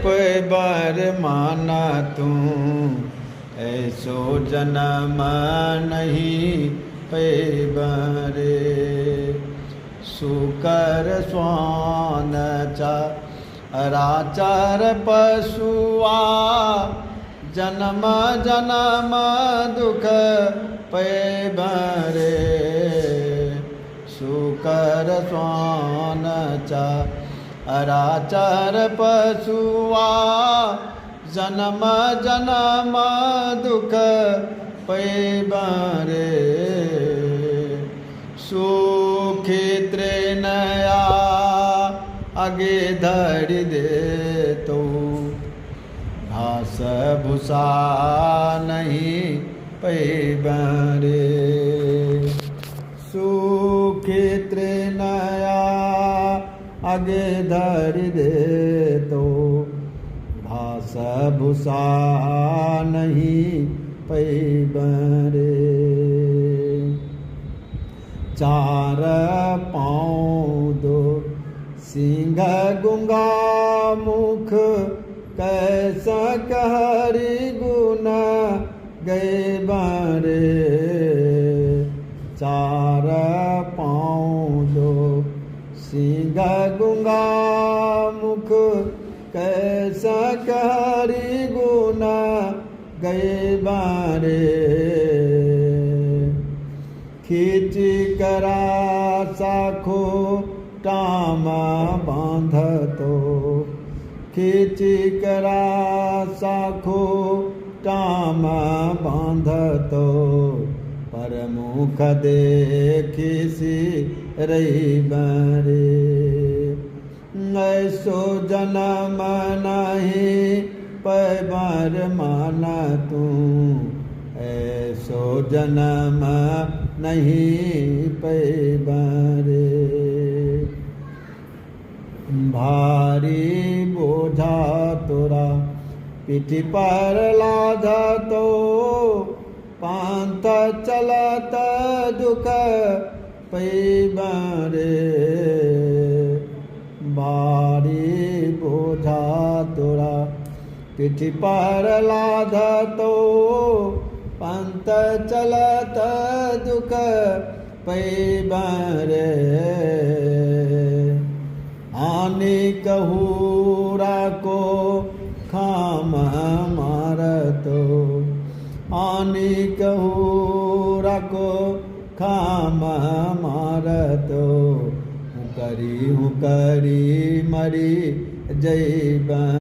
पैबार माना तू ऐसो जन्म नहीं पैबारे सुकर स्वान चराचर पशुआ जन्म जन्म दुख पैबारे सुकर स्वान चराचर पशुआ जन्म जन्म दुख पैबारे सुखी त्रेनया आगे धरि दे तो घास भूसा नहीं पैबारे सुखी त्रेनया आगे धरि दे तो घास भूसा नहीं पैबारे चार पाँव दो सिंह गुंगा मुख कैसा कहरी गुना गए बारे चार पाँव दो सिंह गुंगा मुख कैसा कहरी गुना गए बारे खींची करा साखो टामा बांध तो खींची करा साखो टामा बांध तो पर मुख देखी सी रही बारे ऐसो जन्म नहीं पैबार माना तू ऐसो जन्म नहीं पैबारे भारी बोझा तोरा पीठी पर लाधा तो पांत चलत दुख पैबारे भारी बोझा तोरा पीठी पर लाधा तो पंत चलत दुख पैबारे आनी कहूरा को खाम मारतो आनी कहूरा को खाम मारतो हूँ करी मरी जैबा।